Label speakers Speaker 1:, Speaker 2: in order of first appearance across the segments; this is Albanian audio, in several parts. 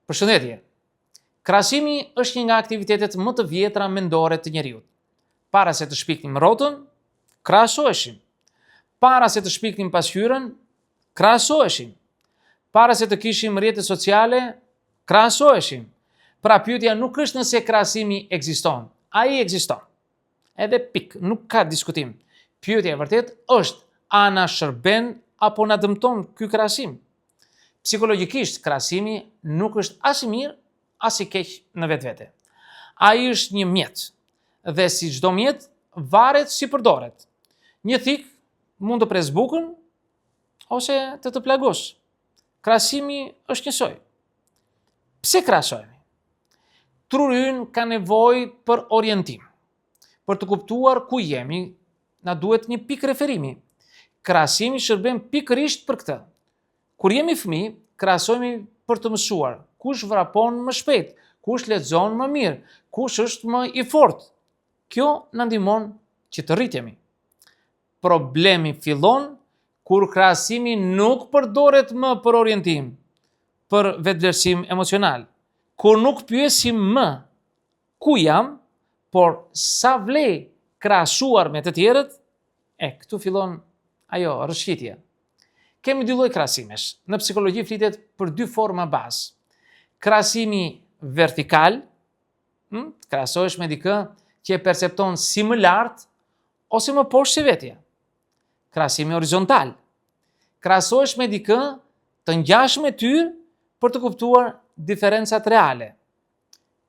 Speaker 1: Përshëndetje. Krahasimi është një nga aktivitetet më të vjetra mendore të njeriut. Para se të shpiknim rrotën, krahasoheshim. Para se të shpiknim pasqyrën, krahasoheshim. Para se të kishim rrjete sociale, krahasoheshim. Pra pyetja nuk është nëse krahasimi ekziston. Ai ekziston. Edhe pik, nuk ka diskutim. Pyetja e vërtet është a na shërben apo na dëmton ky krahasim. Psikologjikisht, krahasimi nuk është as i mirë, as i keq në vetvete. Ai është një mjet, dhe si çdo mjet, varet si përdoret. Një thik mund të pres bukën ose të plagos. Krahasimi është njësoj. Pse krahasojmë? Truri ynë ka nevojë për orientim. Për të kuptuar ku jemi, na duhet një pikë referimi. Krahasimi shërben pikërisht për këtë. Kur jemi fëmijë, krahasojmë për të mësuar kush vrapon më shpejt, kush lexon më mirë, kush është më i fortë. Kjo na ndihmon që të rritemi. Problemi fillon kur krahasimi nuk përdoret më për orientim, për vetëvlerësim emocional. Kur nuk pyesim më ku jam, por sa vlej krahasuar me të tjerët, këtu fillon ajo rrëshqitja. Kemi dy lloj krahasimesh. Në psikologji flitet për dy forma bazë. Krahasimi vertikal, krahasohesh me dikë që e percepton si më lart ose më poshtë se vetja. Krahasimi horizontal. Krahasohesh me dikë të ngjashme ty për të kuptuar diferencat reale.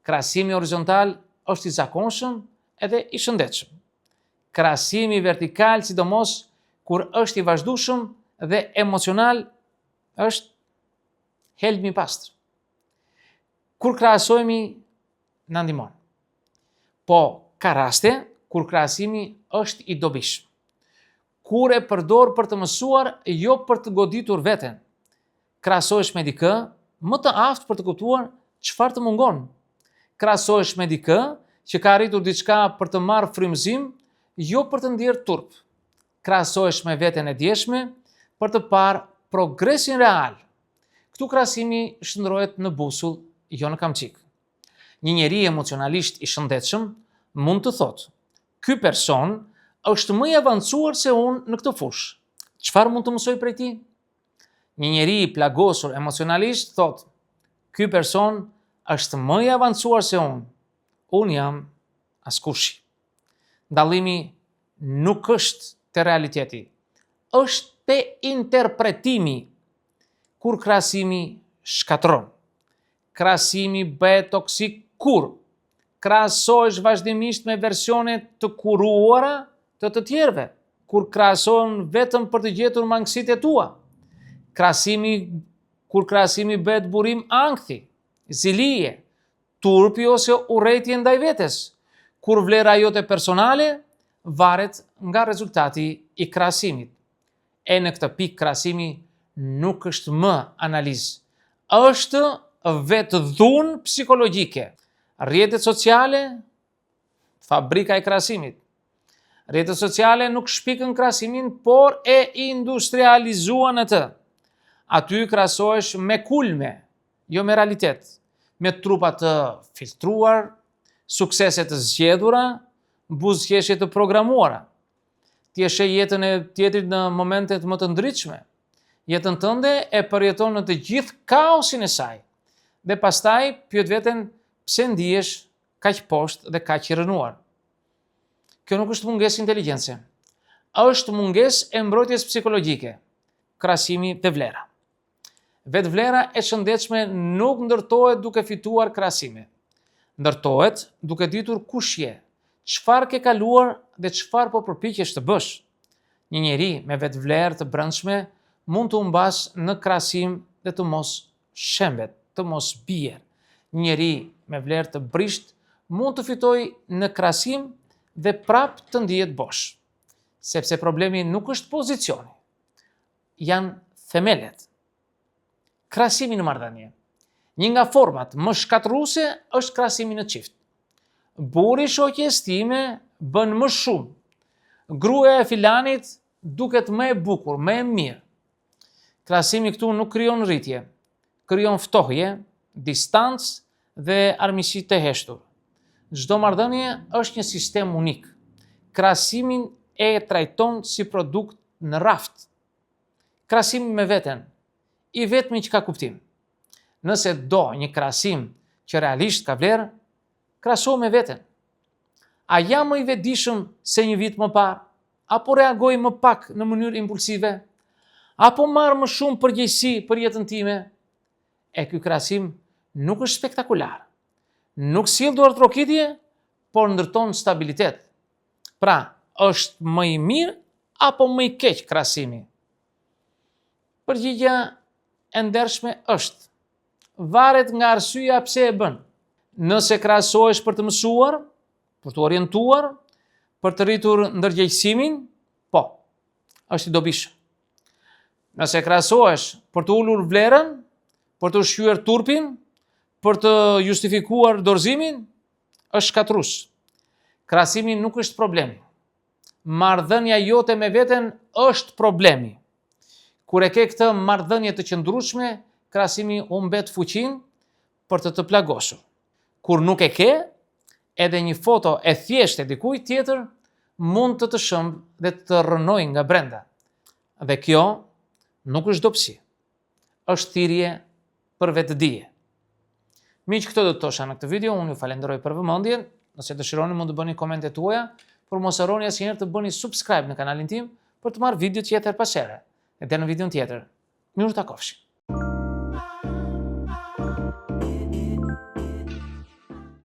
Speaker 1: Krahasimi horizontal është i zakonshëm edhe i shëndetshëm. Krahasimi vertikal, sidomos kur është i vazhdueshëm dhe emocional, është helm i pastër. Kur krahasohemi, na ndihmon. Po ka raste kur krahasimi është i dobishëm. Kur e përdor për të mësuar, jo për të goditur veten. Krahasohesh me dikë më të aftë për të kuptuar çfarë të mungon. Krahasohesh me dikë që ka arritur diçka për të marrë frymëzim, jo për të ndier turp. Krahasohesh me veten e djeshme për të parë progresin real. Këtu krahasimi shndrohet në busull, jo në kamçik. Një njeri emocionalisht i shëndetshëm mund të thotë: ky person është më i avancuar se unë në këtë fushë. Çfarë mund të mësoj prej tij? Një njeri i plagosur emocionalisht thotë: ky person është më i avancuar se unë. Unë jam askushi. Dallimi nuk është te realiteti, është te interpretimi. Kur krahasimi shkatron. Krahasimi bëhet toksik kur krahasohesh vazhdimisht me versione të kuruara të tjerëve, kur krahasohen vetëm për të gjetur mangësitë e tua. Kur krahasimi bëhet burim ankthi, zilije, turpi ose urrëtie ndaj vetes, kur vlera jote personale varet nga rezultati i krahasimit. Në këtë pikë krahasimi nuk është më analizë, është vetëdhunë psikologjike. Rrjetet sociale, fabrika e krahasimit. Rrjetet sociale nuk shpikën krahasimin, por e industrializuan atë. Aty krahasohesh me kulme, jo me realitet, me trupa të filtruar, suksese të zgjedhura, buzëqeshje të programuara. Ti e sheh jetën e tjetrit në momentet më të ndritshme. Jetën tënde e përjeton në të gjithë kaosin e saj. Dhe pastaj pyet veten pse ndihesh kaq poshtë dhe kaq i rënuar. Kjo nuk është mungesë inteligjence. Është mungesë e mbrojtjes psikologjike. Krahasimi dhe vlera. Vetvlera e shëndetshme nuk ndërtohet duke fituar krahasime. Ndërtohet duke ditur kush je, çfarë ke kaluar dhe çfarë po përpiqesh të bësh. Një njeri me vetvlerë të brendshme mund të humbas në krahasim dhe të mos shembet, të mos bjer. Një njeri me vlerë të brisht mund të fitojë në krahasim dhe prap të ndihet bosh. Sepse problemi nuk është pozicioni, janë themelet. Krahasimi në marrëdhënie. Një nga format më shkatërruese është krahasimi në çift. Burri shoqes time bën më shumë. Gruaja e filanit duket më e bukur, më e mirë. Krahasimi këtu nuk krijon rritje, krijon ftohje distancë dhe armiqësi të heshtur. Çdo marrëdhënie është një sistem unik. Krahasimin e trajton si produkt në raft. Krahasimi me veten, i vetmi që ka kuptim. Nëse do një krahasim që realisht ka vlerë, krahaso me veten. A jam më i vetëdijshëm se një vit më parë? Apo reagoj më pak në mënyrë impulsive? Apo marr më shumë përgjegjësi për jetën time? Ky krahasim nuk është spektakular. Nuk sjell duartrokitje, por ndërton stabilitet. Pra, është më i mirë apo më i keq krahasimi? Përgjigjja e ndershme është: varet nga arsyeja pse e bën. Nëse krahasohesh për të mësuar, për të orientuar, për të rritur ndërgjegjësimin, po, është i dobishëm. Nëse krahasohesh për të ulur vlerën, për të ushqyer turpin, për të justifikuar dorëzimin, është shkatrues. Krahasimi nuk është problemi. Marrëdhënia jote me veten është problemi. Kur e ke këtë marrëdhënie të qëndrueshme, krahasimi humbet fuqinë për të plagosur. Kur nuk e ke, edhe një foto e thjeshtë e dikujt tjetër mund të shëmbë dhe të rrënoj nga brenda. Dhe kjo nuk është dobësi. Është thirrje për vetëdije. Miq, këto do të thosha në këtë video. Unë ju falenderoj për vëmendjen. Nëse dëshironi mund të bëni komentet tuaja, por mos harroni asnjëherë të bëni subscribe në kanalin tim për të marrë video tjetër pas here. Edhe në videon tjetër. Mirë takofshi.